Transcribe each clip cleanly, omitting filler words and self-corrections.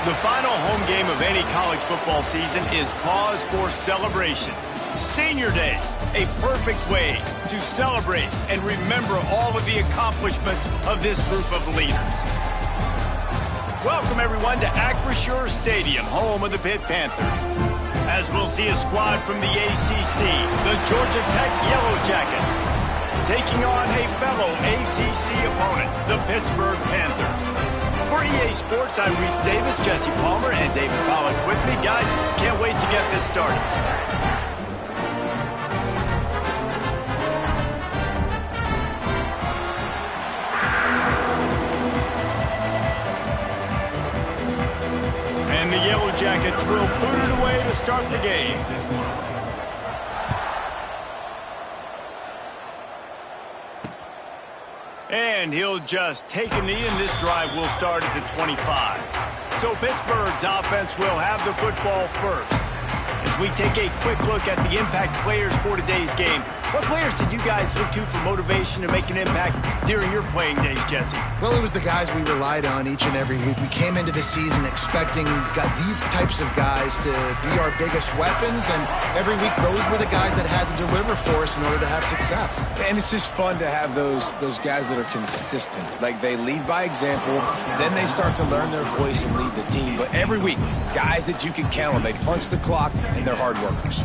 The final home game of any college football season is cause for celebration. Senior Day, a perfect way to celebrate and remember all of the accomplishments of this group of leaders. Welcome, everyone, to Acrisure Stadium, home of the Pitt Panthers. As we'll see a squad from the ACC, the Georgia Tech Yellow Jackets, taking on a fellow ACC opponent, the Pittsburgh Panthers. For EA Sports, I'm Reese Davis, Jesse Palmer, and David Pollack with me. Guys, can't wait to get this started. And the Yellow Jackets will boot it away to start the game. And he'll just take a knee, and this drive will start at the 25. So Pittsburgh's offense will have the football first. As we take a quick look at the impact players for today's game, what players did you guys look to for motivation to make an impact during your playing days, Jesse? Well, it was the guys we relied on each and every week. We came into the season expecting these types of guys to be our biggest weapons, and every week those were the guys that had to deliver for us in order to have success. And it's just fun to have those guys that are consistent. Like, they lead by example, then they start to learn their voice and lead the team. But every week, guys that you can count on, they punch the clock, and they're hard workers.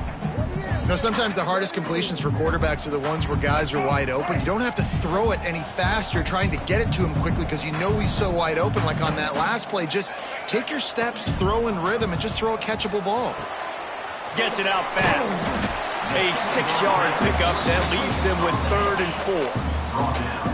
You know, sometimes the hardest completions for quarterbacks are the ones where guys are wide open. You don't have to throw it any faster trying to get it to him quickly because you know he's so wide open. Like on that last play, just take your steps, throw in rhythm, and just throw a catchable ball. Gets it out fast. A 6-yard pickup that leaves him with 3rd and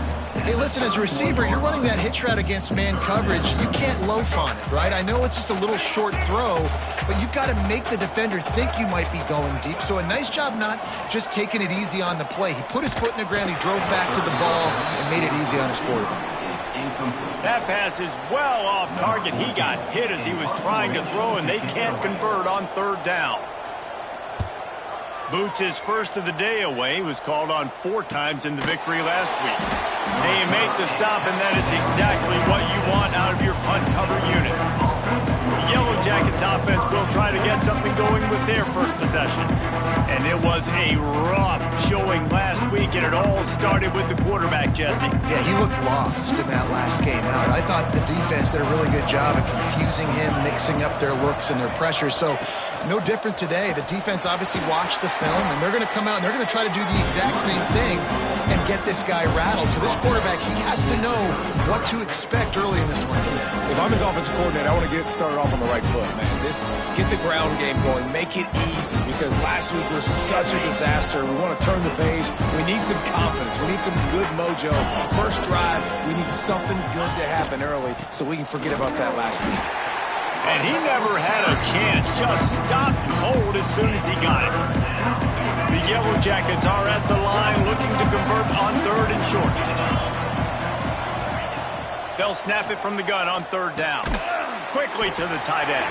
4. Hey, listen, as a receiver, you're running that hitch route against man coverage. You can't loaf on it, right? I know it's just a little short throw, but you've got to make the defender think you might be going deep. So a nice job not just taking it easy on the play. He put his foot in the ground, he drove back to the ball, and made it easy on his quarterback. That pass is well off target. He got hit as he was trying to throw, and they can't convert on 3rd down. Boots his first of the day away. He was called on 4 times in the victory last week. They make the stop, and that is exactly what you want out of your punt cover unit. The Yellow Jackets offense will try to get something going with their first possession. And it was a rough showing last week, and it all started with the quarterback, Jesse. Yeah, he looked lost in that last game out. I thought the defense did a really good job of confusing him, mixing up their looks and their pressure. So no different today. The defense obviously watched the film, and they're going to come out and they're going to try to do the exact same thing and get this guy rattled. So this quarterback, he has to know what to expect early in this one. If I'm his offensive coordinator, I want to get started off on the right foot, man. Get the ground game going. Make it easy, because last week was such a disaster. We want to turn the page. We need some confidence. We need some good mojo. First drive, we need something good to happen early so we can forget about that last week. And he never had a chance. Just stopped cold as soon as he got it. The Yellow Jackets are at the line looking to convert on 3rd and short. They'll snap it from the gun on 3rd down. Quickly to the tight end.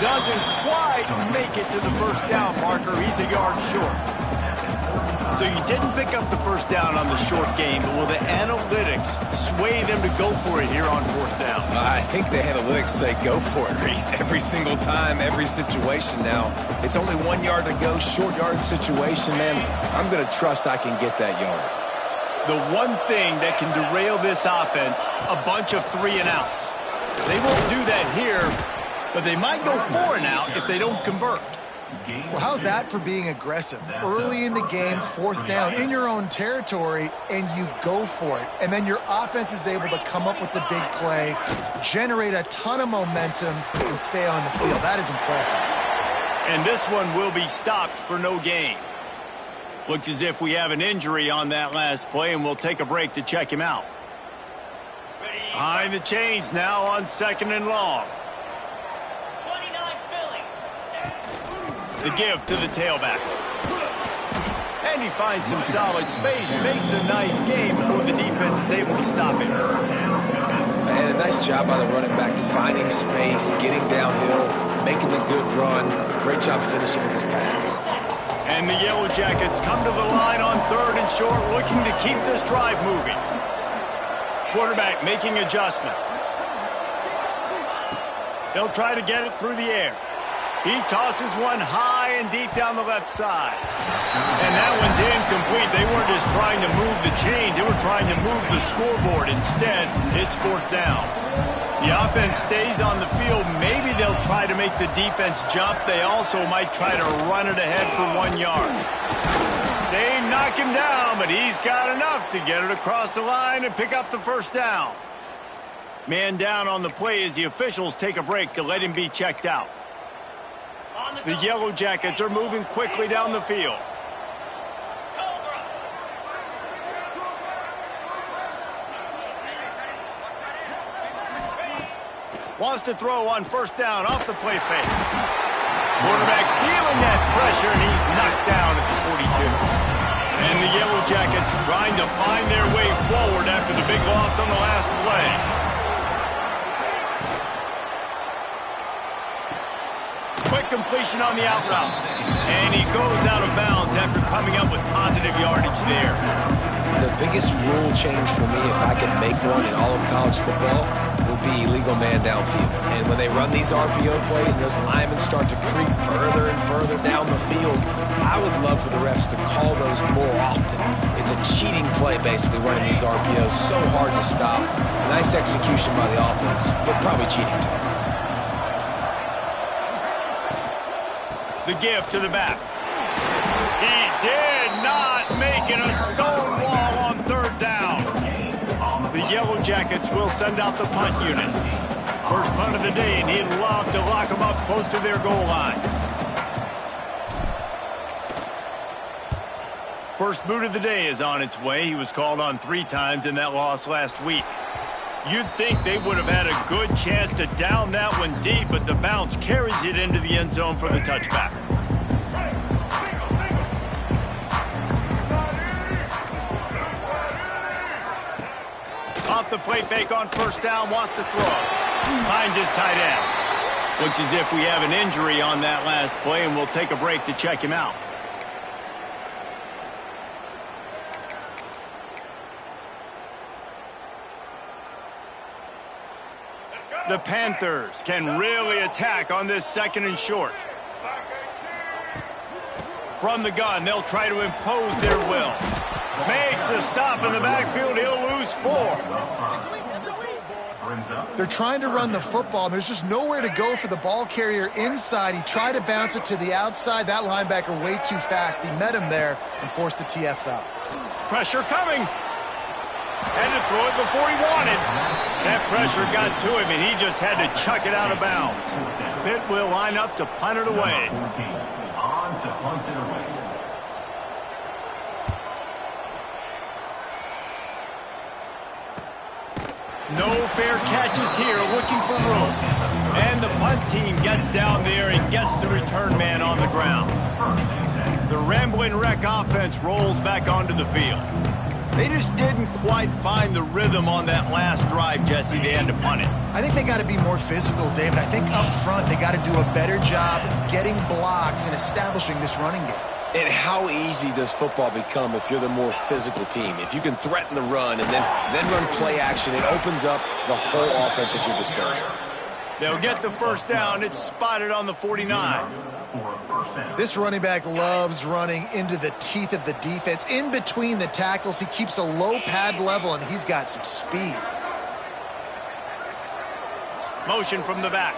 Doesn't quite make it to the first down marker. He's a yard short. So you didn't pick up the first down on the short game, but will the analytics sway them to go for it here on 4th down? I think the analytics say go for it, Reese. Every single time, every situation now. It's only 1 yard to go, short yard situation, man. I'm going to trust I can get that yard. The one thing that can derail this offense, a bunch of 3-and-outs. They won't do that here, but they might go 4-and-out if they don't convert. Well, how's that for being aggressive? Early in the game, 4th down, in your own territory, and you go for it. And then your offense is able to come up with the big play, generate a ton of momentum, and stay on the field. That is impressive. And this one will be stopped for no gain. Looks as if we have an injury on that last play, and we'll take a break to check him out. Behind the chains now on 2nd and long. The give to the tailback. And he finds some solid space, makes a nice game before the defense is able to stop it. And a nice job by the running back, finding space, getting downhill, making the good run. Great job finishing with his pads. And the Yellow Jackets come to the line on 3rd and short, looking to keep this drive Quarterback making adjustments. They'll try to get it through the air. He tosses one high and deep down the left side. And that one's incomplete. They weren't just trying to move the chains. They were trying to move the scoreboard. Instead, it's fourth down. The offense stays on the field. Maybe they'll try to make the defense jump. They also might try to run it ahead for 1 yard. They knock him down, but he's got enough to get it across the line and pick up the first down. Man down on the play as the officials take a break to let him be checked out. The Yellow Jackets are moving quickly down the field. Wants to throw on first down off the play fake. Quarterback feeling that pressure, and he's knocked down at the 42. And the Yellow Jackets trying to find their way forward after the big loss on the last play. Quick completion on the out route. And he goes out of bounds after coming up with positive yardage there. The biggest rule change for me, if I could make one in all of college football, would be illegal man downfield. And when they run these RPO plays and those linemen start to creep further and further down the field, I would love for the refs to call those more often. It's a cheating play, basically, running these RPOs. So hard to stop. Nice execution by the offense, but probably cheating too. The give to the back. He did not make it a stone wall on third down. The Yellow Jackets will send out the punt unit. First punt of the day, and he'd love to lock them up close to their goal line. First boot of the day is on its way. He was called on 3 times in that loss last week. You'd think they would have had a good chance to down that one deep, but the bounce carries it into the end zone for the touchback. Off the play fake on first down, wants to throw. Finds his tight end. Looks as if we have an injury on that last play, and we'll take a break to check him out. The Panthers can really attack on this second and short. From the gun, they'll try to impose their will. Makes a stop in the backfield. He'll lose 4. They're trying to run the football. There's just nowhere to go for the ball carrier inside. He tried to bounce it to the outside. That linebacker way too fast. He met him there and forced the TFL. Pressure coming. Had to throw it before he wanted. That pressure got to him, and he just had to chuck it out of bounds. Pitt will line up to punt it away. No fair catches here, looking for room. And the punt team gets down there and gets the return man on the ground. The Ramblin' Wreck offense rolls back onto the field. They just didn't quite find the rhythm on that last drive, Jesse. They had to punt it. I think they got to be more physical, David. I think up front they got to do a better job getting blocks and establishing this running game. And how easy does football become if you're the more physical team? If you can threaten the run and then run play action, it opens up the whole offense at your disposal. They'll get the first down. It's spotted on the 49. This running back loves running into the teeth of the defense. In between the tackles, he keeps a low pad level, and he's got some speed. Motion from the back.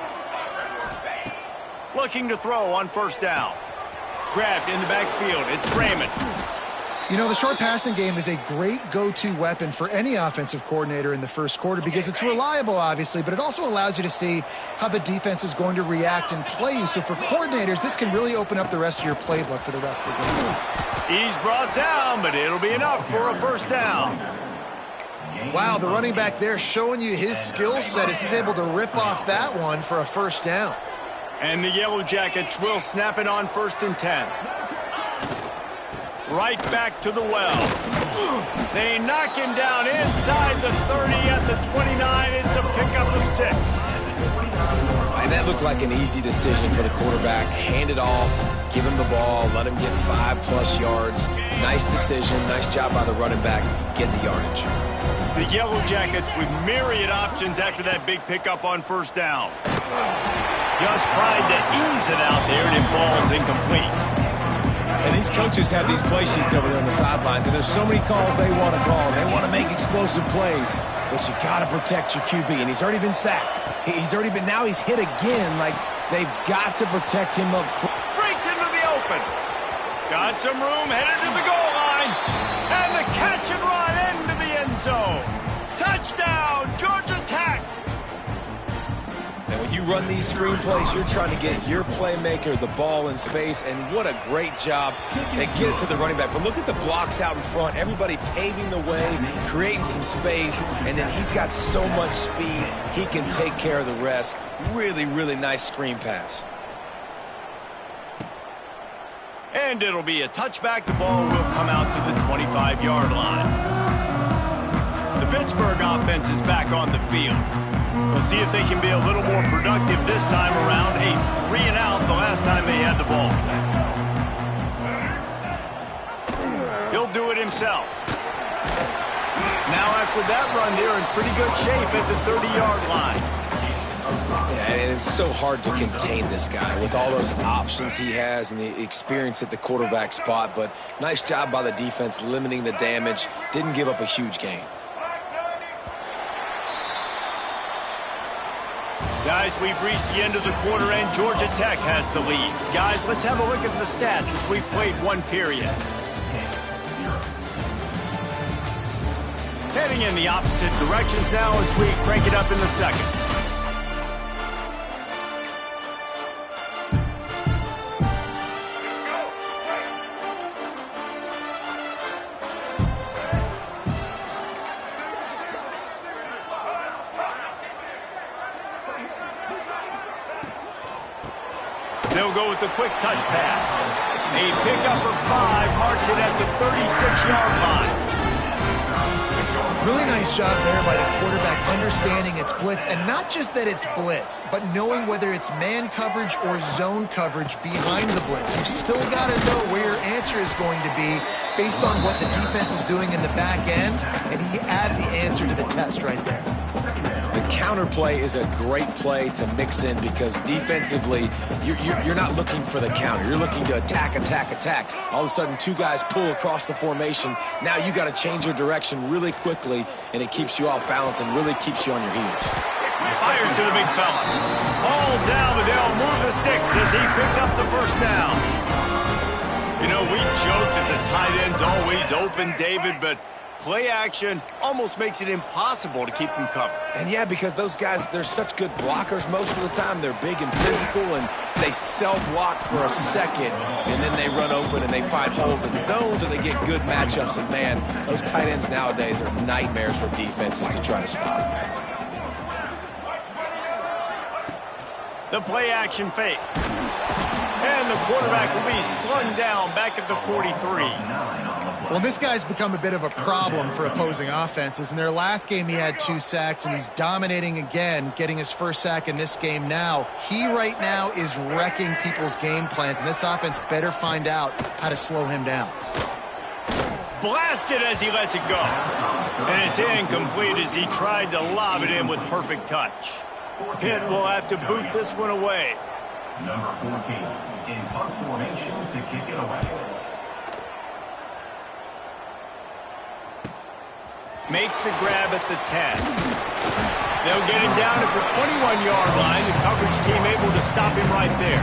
Looking to throw on first down. Grabbed in the backfield. It's Raymond. You know, the short passing game is a great go-to weapon for any offensive coordinator in the first quarter because it's reliable, obviously, but it also allows you to see how the defense is going to react and play you. So for coordinators, this can really open up the rest of your playbook for the rest of the game. He's brought down, but it'll be enough for a first down. Wow, the running back there showing you his skill set as he's able to rip off that one for a first down. And the Yellow Jackets will snap it on 1st and 10. Right back to the well. They knock him down inside the 30 at the 29. It's a pickup of 6. And that looked like an easy decision for the quarterback. Hand it off, give him the ball, let him get 5+ yards. Nice decision, nice job by the running back, get the yardage. The Yellow Jackets with myriad options after that big pickup on first down. Just tried to ease it out there, and it falls incomplete. And these coaches have these play sheets over there on the sidelines, and there's so many calls they want to call. They want to make explosive plays, but you got to protect your QB, and he's already been sacked. Now he's hit again. Like, they've got to protect him up front. Breaks into the open. Got some room, headed to the goal line. And the catch and run into the end zone. Touchdown, Georgia Tech. And when you run these screen plays, you're trying to get your playmaker the ball in space, and what a great job. They get it to the running back. But look at the blocks out in front. Everybody paving the way, creating some space, and then he's got so much speed, he can take care of the rest. Really, really nice screen pass. And it'll be a touchback. The ball will come out to the 25-yard line. The Pittsburgh offense is back on the field. We'll see if they can be a little more productive this time around. A 3-and-out the last time they had the ball. He'll do it himself. Now after that run, they're in pretty good shape at the 30-yard line. Yeah, and it's so hard to contain this guy with all those options he has and the experience at the quarterback spot. But nice job by the defense limiting the damage. Didn't give up a huge gain. Guys, we've reached the end of the quarter, and Georgia Tech has the lead. Guys, let's have a look at the stats as we've played one period. Heading in the opposite directions now as we crank it up in the second. They'll go with a quick touch pass. A pickup of 5, marks it at the 36-yard line. Really nice job there by the quarterback understanding it's blitz, and not just that it's blitz, but knowing whether it's man coverage or zone coverage behind the blitz. You've still got to know where your answer is going to be based on what the defense is doing in the back end, and he add the answer to the test right there. The counter play is a great play to mix in because defensively, you're not looking for the counter. You're looking to attack, attack, attack. All of a sudden, two guys pull across the formation. Now you got to change your direction really quickly, and it keeps you off balance and really keeps you on your heels. Fires to the big fella. All down, but they'll move the sticks as he picks up the first down. You know, we joke that the tight end's always open, David, but play action almost makes it impossible to keep them covered. And yeah, because those guys, they're such good blockers most of the time. They're big and physical, and they self-block for a second, and then they run open and they find holes in zones, or they get good matchups. And man, those tight ends nowadays are nightmares for defenses to try to stop. The play action fake. And the quarterback will be slung down back at the 43. Well, this guy's become a bit of a problem for opposing offenses. In their last game, he had 2 sacks, and he's dominating again, getting his first sack in this game now. He right now is wrecking people's game plans, and this offense better find out how to slow him down. Blasted as he lets it go. And it's incomplete as he tried to lob it in with perfect touch. Pitt will have to boot this one away. Number 14 in punt formation to kick it away. Makes the grab at the 10. They'll get him down at the 21-yard line. The coverage team able to stop him right there.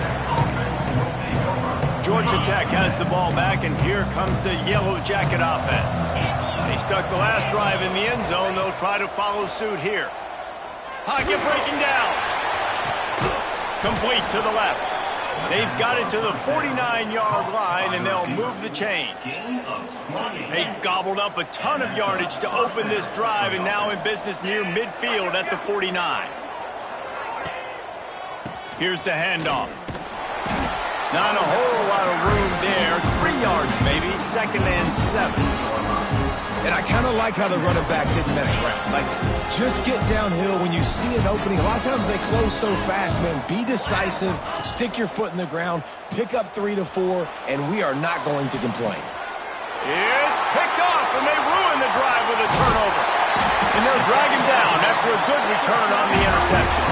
Georgia Tech has the ball back, and here comes the Yellow Jacket offense. They stuck the last drive in the end zone. They'll try to follow suit here. Pocket breaking down. Complete to the left. They've got it to the 49-yard line, and they'll move the chains. They gobbled up a ton of yardage to open this drive, and now in business near midfield at the 49. Here's the handoff. Not a whole lot of room there. 3 yards maybe, 2nd and 7. And I kind of like how the running back didn't mess around. Like, just get downhill when you see an opening. A lot of times they close so fast, man. Be decisive, stick your foot in the ground, pick up 3 to 4, and we are not going to complain. It's picked off, and they ruin the drive with a turnover. And they'll drag him down after a good return on the interception.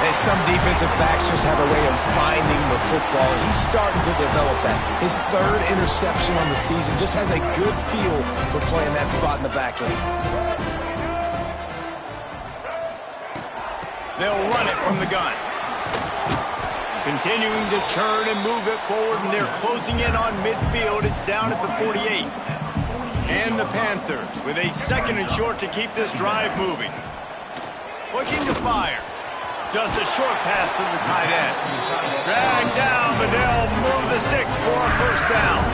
And some defensive backs just have a way of finding the football. He's starting to develop that. His third interception on the season just has a good feel for playing that spot in the back end. They'll run it from the gun. Continuing to turn and move it forward, and they're closing in on midfield. It's down at the 48. And the Panthers with a 2nd and short to keep this drive moving. Looking to fire. Just a short pass to the tight end. Dragged down, but they'll move the sticks for a first down.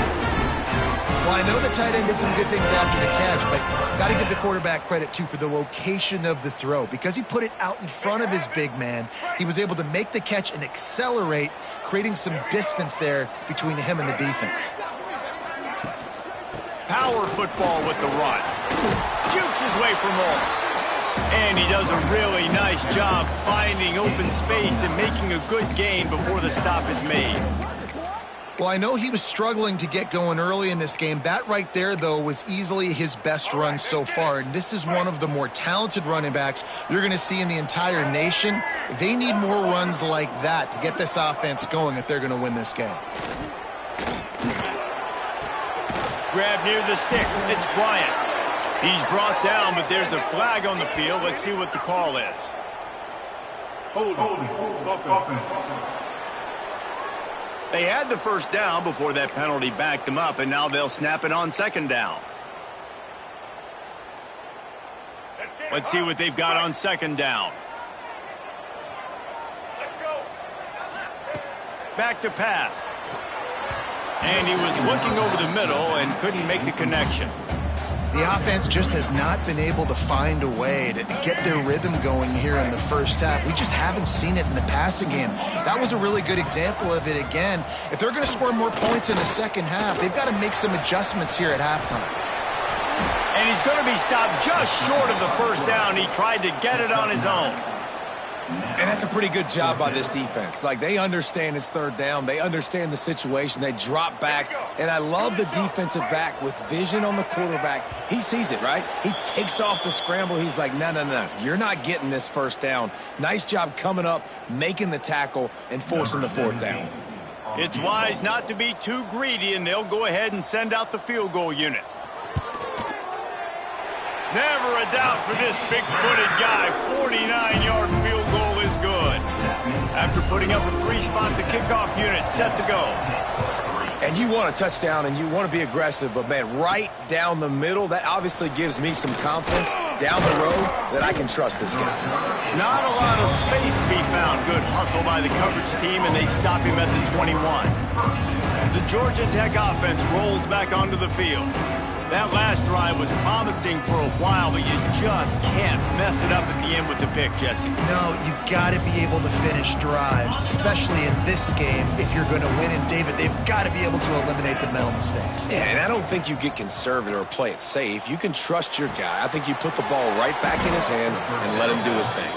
Well, I know the tight end did some good things after the catch, but got to give the quarterback credit, too, for the location of the throw. Because he put it out in front of his big man, he was able to make the catch and accelerate, creating some distance there between him and the defense. Power football with the run. Jukes his way for more. And he does a really nice job finding open space and making a good gain before the stop is made. Well, I know he was struggling to get going early in this game. That right there, though, was easily his best run so far. And this is one of the more talented running backs you're going to see in the entire nation. They need more runs like that to get this offense going if they're going to win this game. Grab near the sticks. It's Bryant. He's brought down, but there's a flag on the field. Let's see what the call is. They had the first down before that penalty backed them up, and now they'll snap it on 2nd down. Let's see what they've got on 2nd down. Back to pass. And he was looking over the middle and couldn't make the connection. The offense just has not been able to find a way to get their rhythm going here in the first half. We just haven't seen it in the passing game. That was a really good example of it again. If they're going to score more points in the second half, they've got to make some adjustments here at halftime. And he's going to be stopped just short of the first down. He tried to get it on his own. And that's a pretty good job by this defense. Like, they understand it's 3rd down. They understand the situation. They drop back. And I love the defensive back with vision on the quarterback. He sees it, right? He takes off the scramble. He's like, no. You're not getting this first down. Nice job coming up, making the tackle, and forcing the 4th down. It's wise not to be too greedy, and they'll go ahead and send out the field goal unit. Never a doubt for this big-footed guy. 49-yard field goal is good. After putting up a 3-spot, the kickoff unit set to go. And you want a touchdown and you want to be aggressive, but, man, right down the middle, that obviously gives me some confidence down the road that I can trust this guy. Not a lot of space to be found. Good hustle by the coverage team, and they stop him at the 21. The Georgia Tech offense rolls back onto the field. That last drive was promising for a while, but you just can't mess it up at the end with the pick, Jesse. No, you got to be able to finish drives, especially in this game if you're going to win. And, David, they've got to be able to eliminate the mental mistakes. Yeah, and I don't think you get conservative or play it safe. You can trust your guy. I think you put the ball right back in his hands and let him do his thing.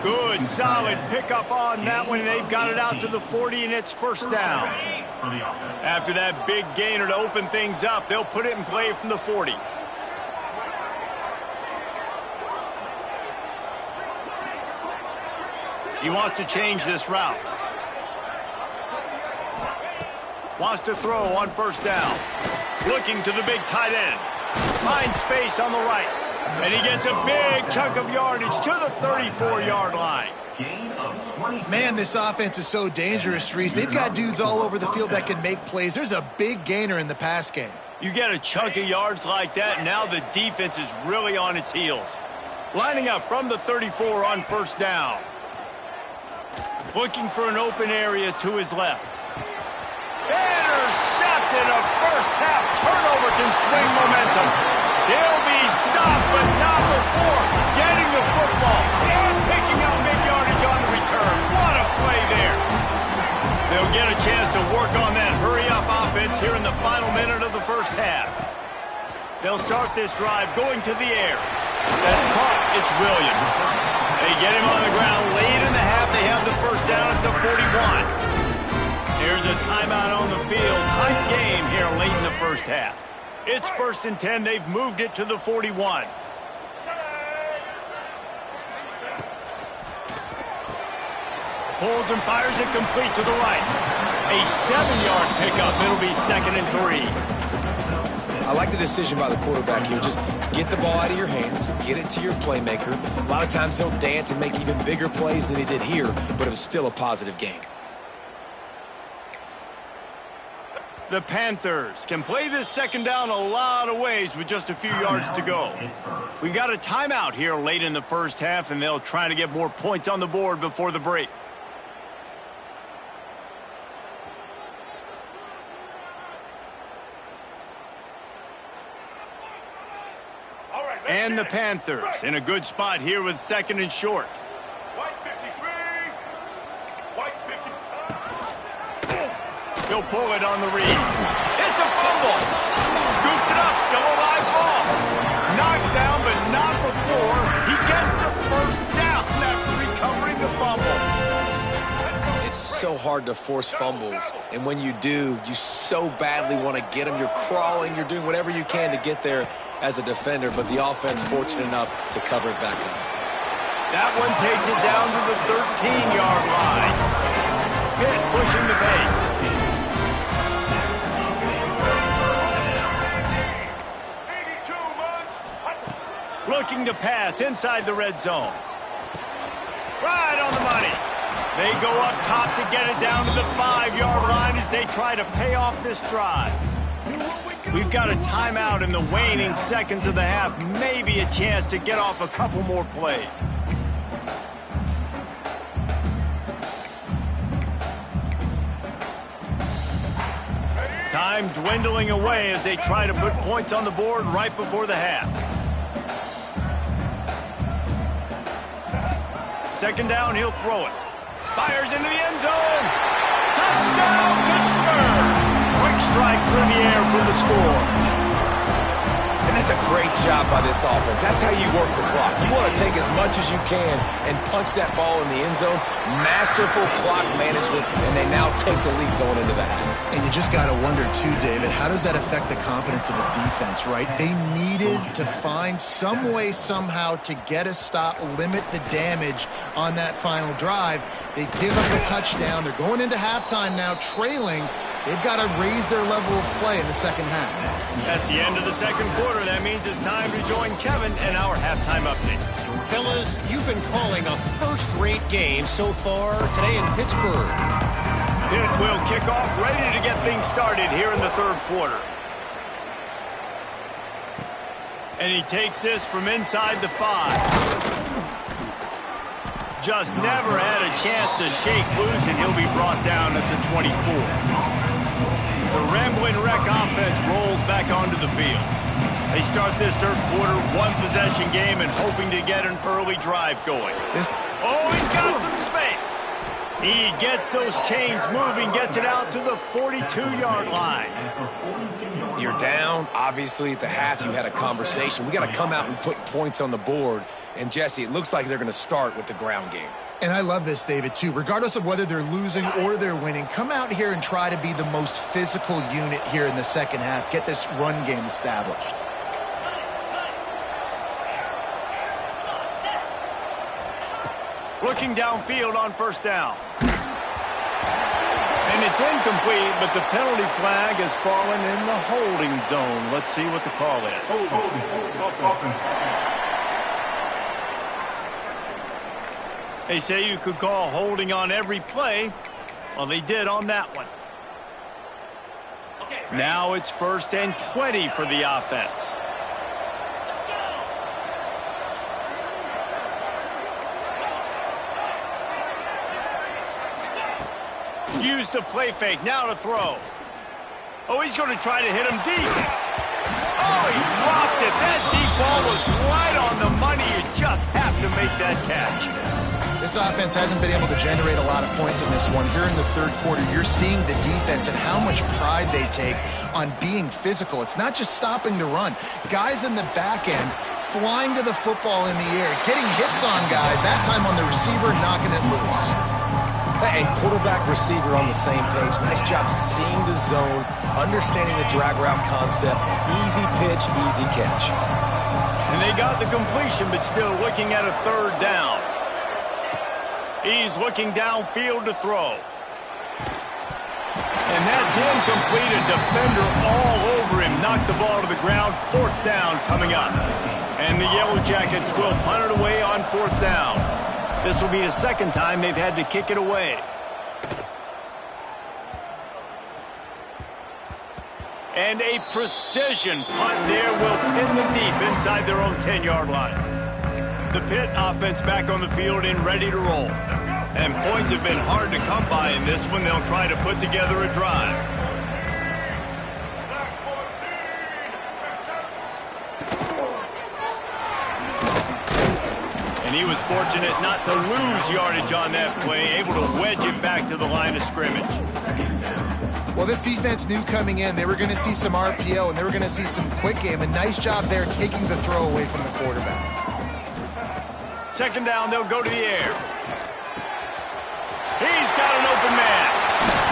Good, solid pickup on that one. They've got it out to the 40, and it's first down. After that big gainer to open things up, they'll put it in play from the 40. He wants to change this route. Wants to throw on first down. Looking to the big tight end. Finds space on the right. And he gets a big chunk of yardage to the 34-yard line. Man, this offense is so dangerous, Reese. They've got dudes all over the field that can make plays. There's a big gainer in the pass game. You get a chunk of yards like that, and now the defense is really on its heels. Lining up from the 34 on first down. Looking for an open area to his left. Intercepted. A first-half turnover can swing momentum. He'll be stopped, but not before getting the football and picking up big yardage on the return. What a play there. They'll get a chance to work on that hurry-up offense here in the final minute of the first half. They'll start this drive going to the air. That's caught. It's Williams. They get him on the ground late in the half. They have the first down at the 41. There's a timeout on the field. Tight game here late in the first half. It's 1st and 10. They've moved it to the 41. pulls and fires it complete to the right. A 7-yard pickup. It'll be 2nd and 3. I like the decision by the quarterback here. Just get the ball out of your hands, get it to your playmaker. A lot of times he'll dance and make even bigger plays than he did here, but it was still a positive game. The Panthers can play this 2nd down a lot of ways with just a few yards to go. We got a timeout here late in the first half, and they'll try to get more points on the board before the break. And the Panthers in a good spot here with 2nd and short. He'll pull it on the read. It's a fumble. Scoops it up, still a live ball. Knocked down, but not before he gets the first down after recovering the fumble. It's so hard to force fumbles, and when you do, you so badly want to get them. You're crawling, you're doing whatever you can to get there as a defender, but the offense fortunate enough to cover it back up. That one takes it down to the 13-yard line. Pitt pushing the pace. Looking to pass inside the red zone. Right on the money. They go up top to get it down to the 5-yard line as they try to pay off this drive. We've got a timeout in the waning seconds of the half. Maybe a chance to get off a couple more plays. Time dwindling away as they try to put points on the board right before the half. 2nd down, he'll throw it. Fires into the end zone. Touchdown, Pittsburgh! Quick strike through the air for the score. And that's a great job by this offense. That's how you work the clock. You want to take as much as you can and punch that ball in the end zone. Masterful clock management, and they now take the lead going into the half. And you just got to wonder, too, David, how does that affect the confidence of the defense, right? They needed to find some way, somehow, to get a stop, limit the damage on that final drive. They give up a touchdown. They're going into halftime now, trailing. They've got to raise their level of play in the second half. That's the end of the second quarter. That means it's time to join Kevin and our halftime update. Fellas, you've been calling a first-rate game so far today in Pittsburgh. Pitt will kick off, ready to get things started here in the third quarter. And he takes this from inside the 5. Just never had a chance to shake loose, and he'll be brought down at the 24. The Ramblin' Wreck offense rolls back onto the field. They start this third quarter, one-possession game, and hoping to get an early drive going. Oh, he's got some space. He gets those chains moving, gets it out to the 42-yard line. You're down. Obviously, at the half, you had a conversation. We got to come out and put points on the board. And, Jesse, it looks like they're going to start with the ground game. And I love this, David, too. Regardless of whether they're losing or they're winning, come out here and try to be the most physical unit here in the second half. Get this run game established. Looking downfield on first down. And it's incomplete, but the penalty flag has fallen in the holding zone. Let's see what the call is. They say you could call holding on every play. Well, they did on that one. Now it's 1st and 20 for the offense. Use the play fake, now to throw. Oh, he's going to try to hit him deep. Oh, he dropped it. That deep ball was right on the money. You just have to make that catch. This offense hasn't been able to generate a lot of points in this one. Here in the third quarter, you're seeing the defense and how much pride they take on being physical. It's not just stopping the run. Guys in the back end flying to the football in the air, getting hits on guys, that time on the receiver, knocking it loose. And quarterback receiver on the same page. Nice job seeing the zone, understanding the drag route concept. Easy pitch, easy catch. And they got the completion, but still looking at a third down. He's looking downfield to throw. And that's incomplete. A defender all over him. Knocked the ball to the ground. 4th down coming up. And the Yellow Jackets will punt it away on 4th down. This will be the 2nd time they've had to kick it away. And a precision punt there will pin them deep inside their own 10-yard line. The Pitt offense back on the field and ready to roll. And points have been hard to come by in this one. They'll try to put together a drive. And he was fortunate not to lose yardage on that play, able to wedge it back to the line of scrimmage. Well, this defense knew coming in they were going to see some RPO and they were going to see some quick game. And nice job there taking the throw away from the quarterback. 2nd down, they'll go to the air. He's got an open man.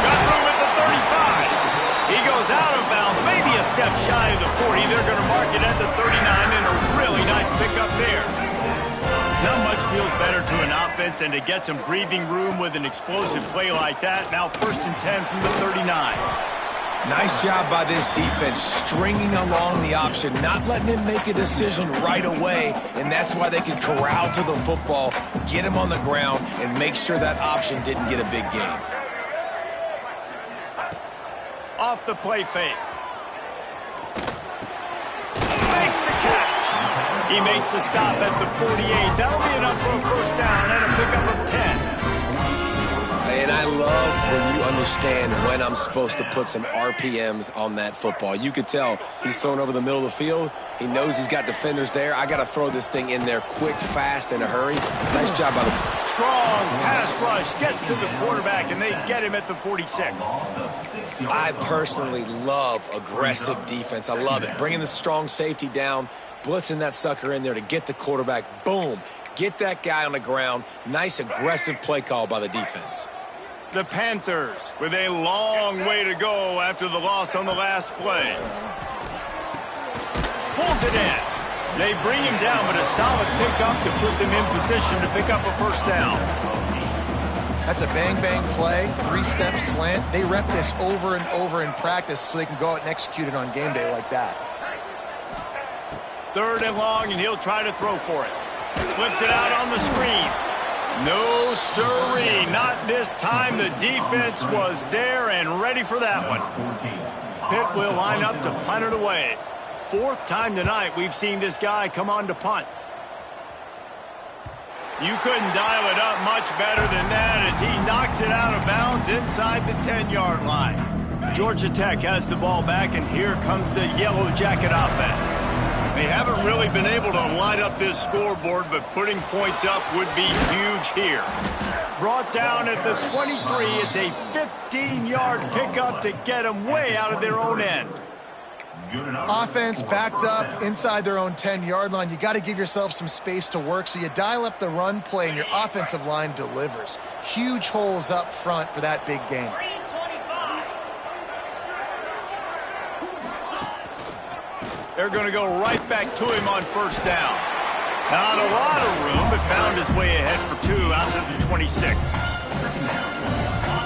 Got room at the 35. He goes out of bounds, maybe a step shy of the 40. They're going to mark it at the 39, and a really nice pickup there. Not much feels better to an offense than to get some breathing room with an explosive play like that. Now 1st and 10 from the 39. Nice job by this defense, stringing along the option, not letting him make a decision right away, and that's why they can corral to the football, get him on the ground, and make sure that option didn't get a big gain. Off the play fake. Makes the catch. He makes the stop at the 48. That'll be enough for a 1st down and a pickup of 10. And I love when you understand when I'm supposed to put some RPMs on that football. You could tell he's thrown over the middle of the field. He knows he's got defenders there. I got to throw this thing in there quick, fast, in a hurry. Nice job by the... Strong pass rush gets to the quarterback, and they get him at the 46. I personally love aggressive defense. I love it. Bringing the strong safety down, blitzing that sucker in there to get the quarterback. Boom. Get that guy on the ground. Nice aggressive play call by the defense. The Panthers with a long way to go after the loss on the last play. Pulls it in. They bring him down, but a solid pickup to put them in position to pick up a 1st down. That's a bang-bang play, 3-step slant. They rep this over and over in practice so they can go out and execute it on game day like that. 3rd and long, and he'll try to throw for it. Flips it out on the screen. No sirree, not this time. The defense was there and ready for that one. Pitt will line up to punt it away. 4th time tonight we've seen this guy come on to punt. You couldn't dial it up much better than that as he knocks it out of bounds inside the 10-yard line. Georgia Tech has the ball back, and here comes the Yellow Jacket offense. They haven't really been able to light up this scoreboard, but putting points up would be huge here. Brought down at the 23. It's a 15-yard pickup to get them way out of their own end. Offense backed up inside their own 10-yard line. You got to give yourself some space to work, so you dial up the run play, and your offensive line delivers. Huge holes up front for that big gain. They're going to go right back to him on 1st down. Not a lot of room, but found his way ahead for 2 out to the 26.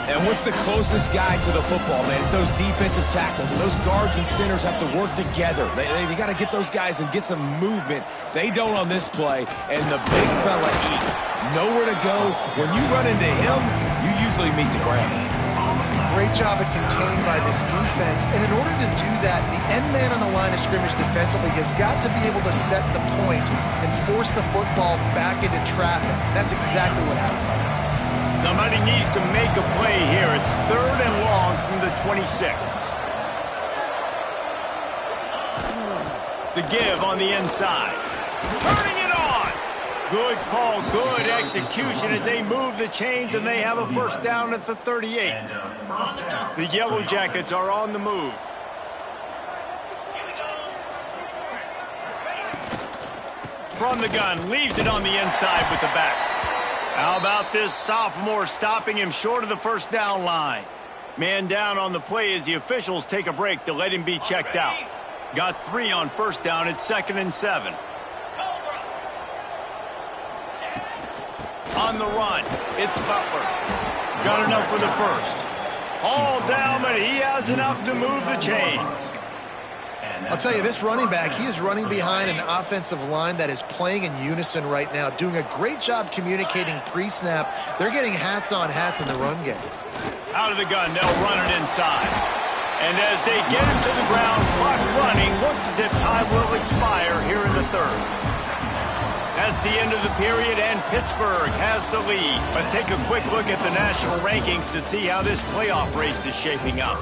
And what's the closest guy to the football, man? It's those defensive tackles, and those guards and centers have to work together. They got to get those guys and get some movement. They don't on this play, and the big fella eats. Nowhere to go. When you run into him, you usually meet the ground. Great job at contained by this defense. And in order to do that, the end man on the line of scrimmage defensively has got to be able to set the point and force the football back into traffic. That's exactly what happened. Somebody needs to make a play here. It's 3rd and long from the 26. The give on the inside. Turning it on. Good call, good execution as they move the chains, and they have a 1st down at the 38. The Yellow Jackets are on the move. From the gun, leaves it on the inside with the back. How about this sophomore stopping him short of the 1st down line? Man down on the play as the officials take a break to let him be checked out. Got 3 on 1st down. It's 2nd and 7. On the run, it's Butler. Got enough for the first. All down, but he has enough to move the chains. I'll tell you, this running back, he is running behind an offensive line that is playing in unison right now, doing a great job communicating pre-snap. They're getting hats on hats in the run game. Out of the gun, they'll run it inside. And as they get him to the ground, clock running, looks as if time will expire here in the third. That's the end of the period, and Pittsburgh has the lead. Let's take a quick look at the national rankings to see how this playoff race is shaping up.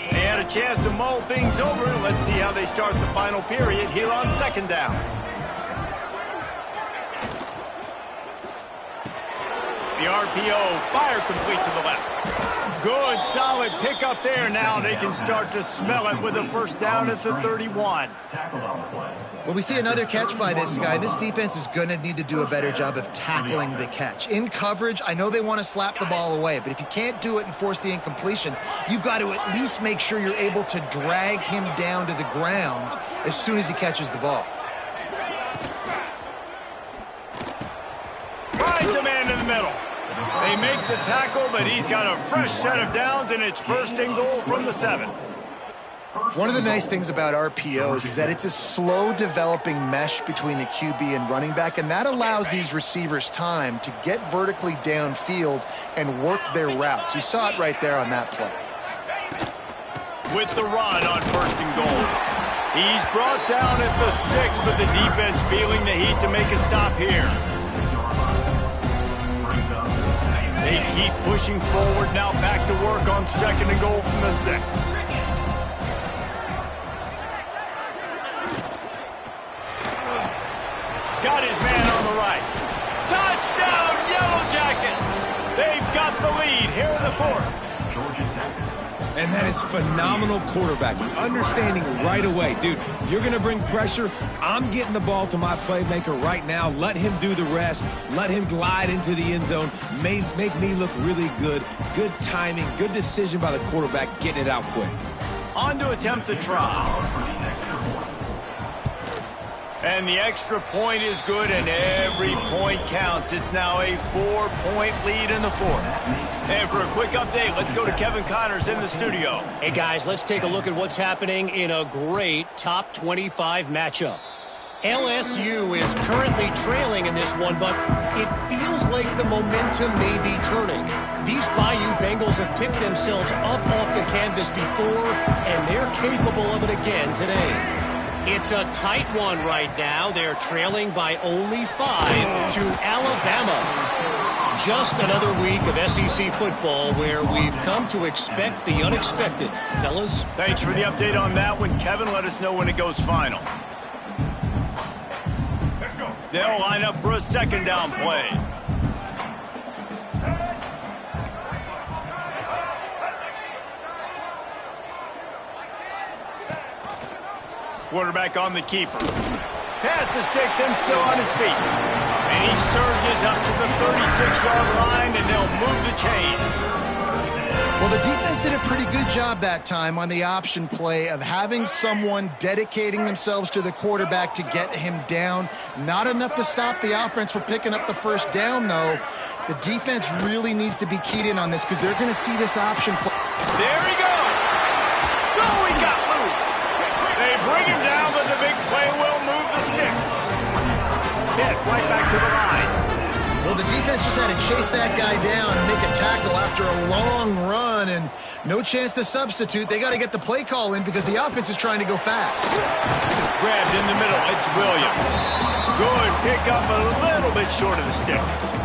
They had a chance to mull things over. Let's see how they start the final period here on second down. The RPO, fire complete to the left. Good, solid pickup there. Now they can start to smell it with a first down at the 31. Well, we see another catch by this guy. This defense is going to need to do a better job of tackling the catch. In coverage, I know they want to slap the ball away, but if you can't do it and force the incompletion, you've got to at least make sure you're able to drag him down to the ground as soon as he catches the ball. Finds a man in the middle. They make the tackle, but he's got a fresh set of downs, and it's first and goal from the 7. One of the nice things about RPOs is that it's a slow developing mesh between the QB and running back, and that allows these receivers time to get vertically downfield and work their routes. You saw it right there on that play. With the run on first and goal. He's brought down at the 6, but the defense feeling the heat to make a stop here. They keep pushing forward, now back to work on second and goal from the 6. Got his man on the right. Touchdown, Yellow Jackets! They've got the lead here in the 4th. And that is phenomenal quarterbacking. Understanding right away, dude, you're going to bring pressure. I'm getting the ball to my playmaker right now. Let him do the rest. Let him glide into the end zone. Make me look really good. Good timing, good decision by the quarterback, getting it out quick. On to attempt the try. And the extra point is good, and every point counts. It's now a 4-point lead in the 4th. And for a quick update, let's go to Kevin Connors in the studio. Hey, guys, let's take a look at what's happening in a great top 25 matchup. LSU is currently trailing in this one, but it feels like the momentum may be turning. These Bayou Bengals have picked themselves up off the canvas before, and they're capable of it again today. It's a tight one right now. They're trailing by only 5 to Alabama. Just another week of SEC football where we've come to expect the unexpected. Fellas? Thanks for the update on that one, Kevin. Let us know when it goes final. They'll line up for a second down play. Quarterback on the keeper. Pass the sticks and still on his feet. And he surges up to the 36-yard line, and they'll move the chains. Well, the defense did a pretty good job that time on the option play of having someone dedicating themselves to the quarterback to get him down. Not enough to stop the offense from picking up the first down, though. The defense really needs to be keyed in on this because they're going to see this option play. There he goes. Oh, he got loose. They bring him down, but the big play will move the sticks. Pitt right back to the line. Well, the defense just had to chase that guy down and make a tackle after a long run, and no chance to substitute. They got to get the play call in because the offense is trying to go fast. Grabbed in the middle. It's Williams. Good pickup, a little bit short of the sticks.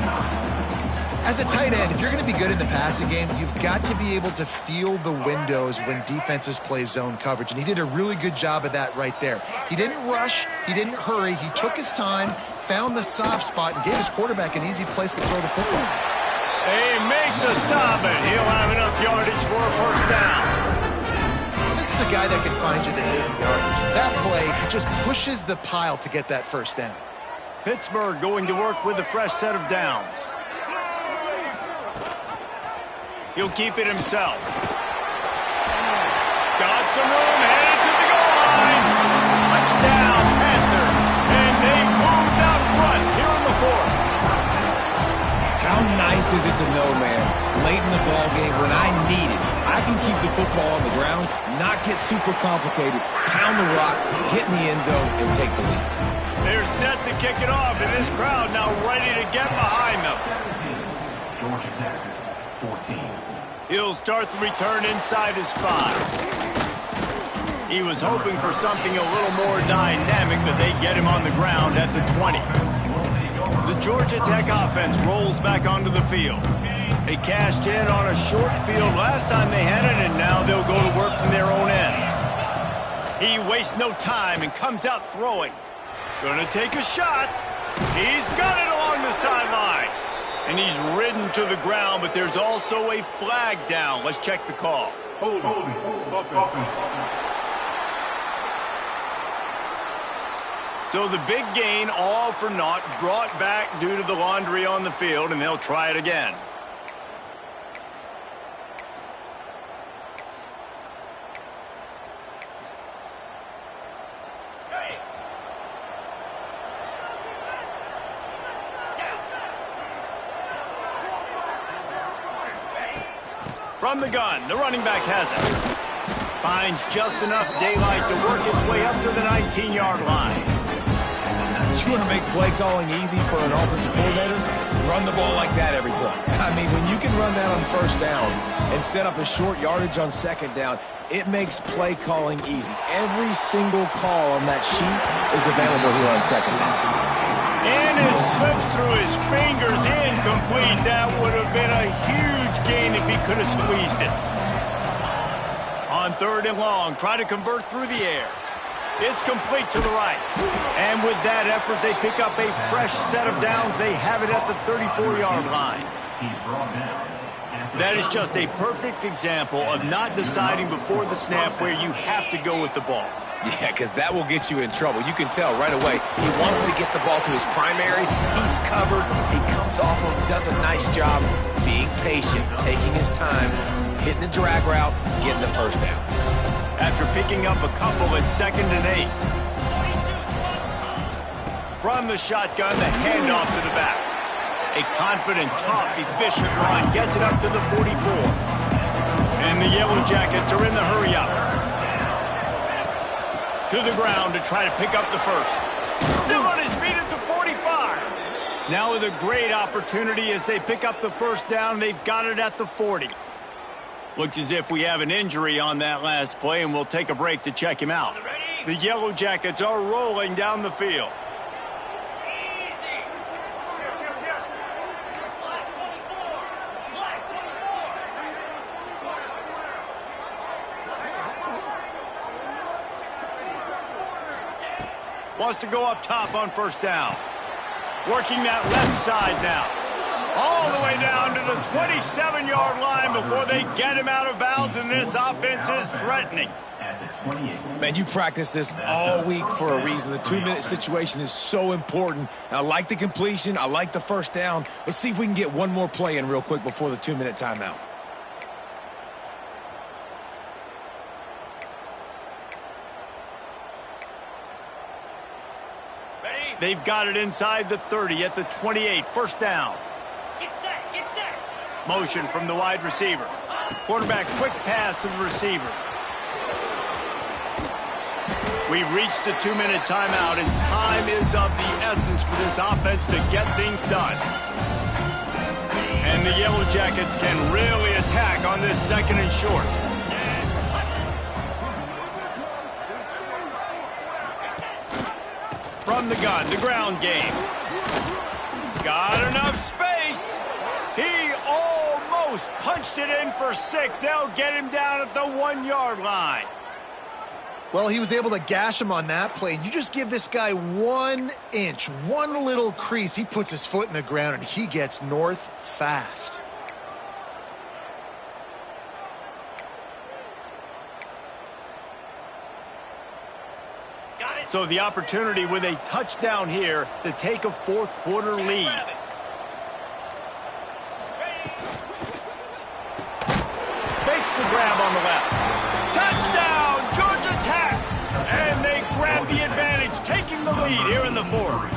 As a tight end, if you're going to be good in the passing game, you've got to be able to feel the windows when defenses play zone coverage, and he did a really good job of that right there. He didn't rush. He didn't hurry. He took his time, found the soft spot, and gave his quarterback an easy place to throw the football. They make the stop, and he'll have enough yardage for a first down. This is a guy that can find you the hidden yardage. That play, he just pushes the pile to get that first down. Pittsburgh going to work with a fresh set of downs. He'll keep it himself. Got some room, headed to the goal line. nice is it to know, man, late in the ball game when I need it, I can keep the football on the ground, not get super complicated, pound the rock, get in the end zone, and take the lead. They're set to kick it off, and this crowd now ready to get behind them. Georgia Tech, 14. He'll start the return inside his 5. He was hoping for something a little more dynamic, but they get him on the ground at the 20. The Georgia Tech offense rolls back onto the field. They cashed in on a short field last time they had it, and now they'll go to work from their own end. He wastes no time and comes out throwing. Gonna take a shot. He's got it along the sideline. And he's ridden to the ground, but there's also a flag down. Let's check the call. Hold it. So the big gain, all for naught, brought back due to the laundry on the field, and they'll try it again. From the gun, the running back has it. Finds just enough daylight to work its way up to the 19-yard line. You want to make play calling easy for an offensive coordinator? Run the ball like that every play. I mean, when you can run that on first down and set up a short yardage on second down, it makes play calling easy. Every single call on that sheet is available here on second down. And it slips through his fingers, incomplete. That would have been a huge gain if he could have squeezed it. On 3rd and long, try to convert through the air. It's complete to the right. And with that effort, they pick up a fresh set of downs. They have it at the 34-yard line. That is just a perfect example of not deciding before the snap where you have to go with the ball. Yeah, because that will get you in trouble. You can tell right away he wants to get the ball to his primary. He's covered. He comes off him, does a nice job being patient, taking his time, hitting the drag route, getting the first down. After picking up a couple at 2nd and 8. From the shotgun, the handoff to the back. A confident, tough, efficient run gets it up to the 44. And the Yellow Jackets are in the hurry-up. To the ground to try to pick up the first. Still on his feet at the 45. Now with a great opportunity as they pick up the first down. They've got it at the 40. Looks as if we have an injury on that last play, and we'll take a break to check him out. The Yellow Jackets are rolling down the field. Wants to go up top on first down. Working that left side now. All the way down to the 27-yard line before they get him out of bounds, and this offense is threatening. Man, you practice this all week for a reason. The 2-minute situation is so important. I like the completion. I like the first down. Let's see if we can get one more play in real quick before the 2-minute timeout. They've got it inside the 30 at the 28. First down. Get set, get set. Motion from the wide receiver. Quarterback quick pass to the receiver. We've reached the 2-minute timeout, and time is of the essence for this offense to get things done. And the Yellow Jackets can really attack on this 2nd and short. From the gun, the ground game. Got enough space. He almost punched it in for 6. They'll get him down at the 1-yard line. Well, he was able to gash him on that play. You just give this guy 1 inch, one little crease. He puts his foot in the ground, and he gets north fast. So the opportunity with a touchdown here to take a 4th quarter lead. Makes the grab on the left. Touchdown, Georgia Tech! And they grab the advantage, taking the lead here in the 4th.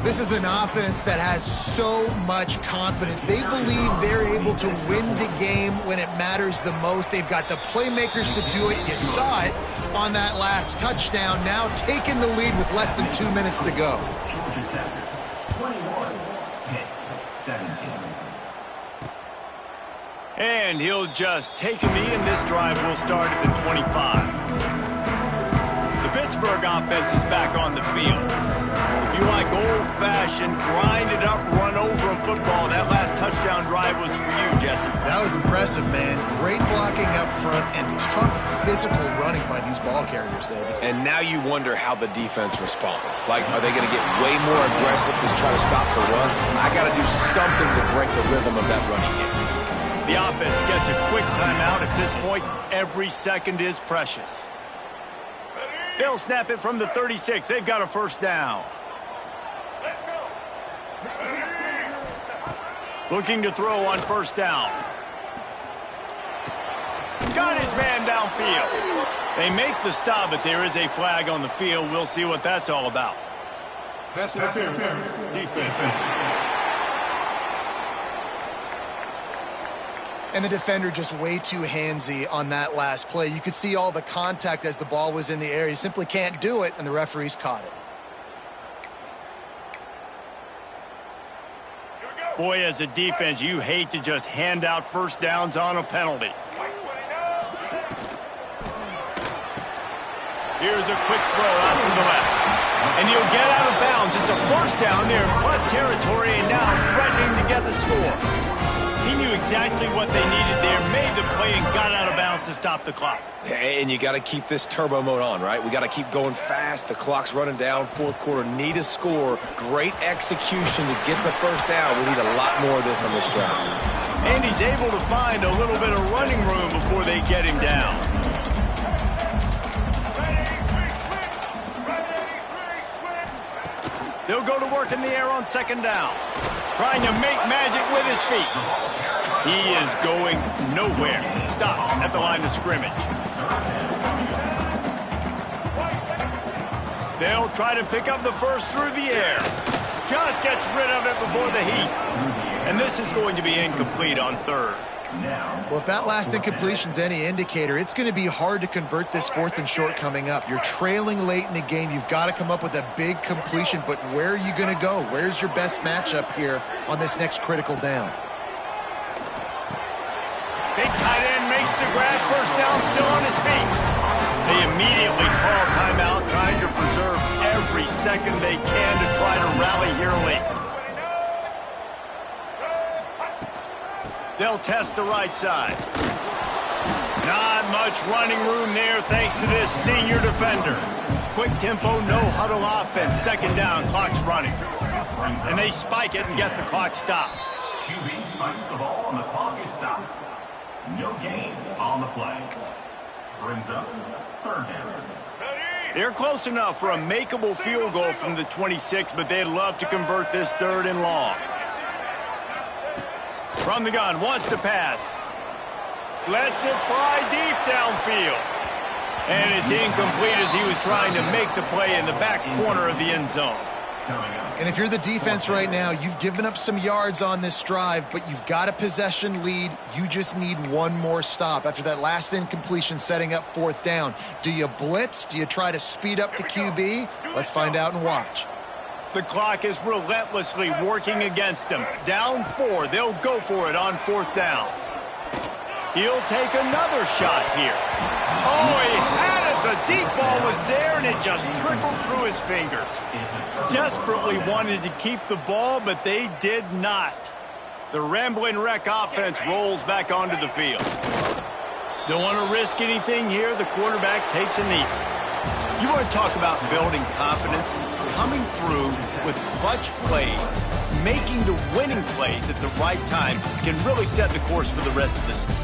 This is an offense that has so much confidence. They believe they're able to win the game when it matters the most. They've got the playmakers to do it. You saw it on that last touchdown. Now taking the lead with less than 2 minutes to go. 21, Pitt 17. And he'll just take a knee, and this drive will start at the 25. The Pittsburgh offense is back on the field. If you like old-fashioned, grind-it-up, run-over football, that last touchdown drive was for you, Jesse. That was impressive, man. Great blocking up front and tough physical running by these ball carriers, David. And now you wonder how the defense responds. Like, are they going to get way more aggressive to try to stop the run? I got to do something to break the rhythm of that running game. The offense gets a quick timeout. At this point, every second is precious. They'll snap it from the 36. They've got a first down. Let's go. Looking to throw on first down. Got his man downfield. They make the stop, but there is a flag on the field. We'll see what that's all about. Pass interference. Defense. And the defender just way too handsy on that last play. You could see all the contact as the ball was in the air. He simply can't do it, and the referees caught it. Boy, as a defense, you hate to just hand out first downs on a penalty. Here's a quick throw out to the left. And he'll get out of bounds. It's a first down there, plus territory, and now threatening to get the score. He knew exactly what they needed there, made the play, and got out of bounds to stop the clock. And you got to keep this turbo mode on, right? We got to keep going fast. The clock's running down. Fourth quarter, need a score. Great execution to get the first down. We need a lot more of this on this drive. And he's able to find a little bit of running room before they get him down. They'll go to work in the air on second down. Trying to make magic with his feet. He is going nowhere. Stop at the line of scrimmage. They'll try to pick up the first through the air. Just gets rid of it before the heat. And this is going to be incomplete on third. Well, if that last incompletion's any indicator, it's going to be hard to convert this fourth and short coming up. You're trailing late in the game. You've got to come up with a big completion, but where are you going to go? Where's your best matchup here on this next critical down? Big tight end makes the grab. First down, still on his feet. They immediately call timeout, trying to preserve every second they can to try to rally here late. They'll test the right side. Not much running room there thanks to this senior defender. Quick tempo, no huddle offense. Second down, clock's running. And they spike it and get the clock stopped. QB spikes the ball and the clock is stopped. No gain on the play. Brings up third down. They're close enough for a makeable field goal from the 26, but they'd love to convert this third and long. From the gun, wants to pass. Lets it fly deep downfield. And it's incomplete as he was trying to make the play in the back corner of the end zone. And if you're the defense right now, you've given up some yards on this drive, but you've got a possession lead. You just need one more stop. After that last incompletion setting up fourth down, do you blitz? Do you try to speed up the QB? Let's find out and watch. The clock is relentlessly working against them. Down 4, they'll go for it on fourth down. He'll take another shot here. Oh, he had it. The deep ball was there, and it just trickled through his fingers. Desperately wanted to keep the ball, but they did not. The Rambling Wreck offense rolls back onto the field. Don't want to risk anything here. The quarterback takes a knee. You want to talk about building confidence? Coming through with clutch plays, making the winning plays at the right time can really set the course for the rest of the season.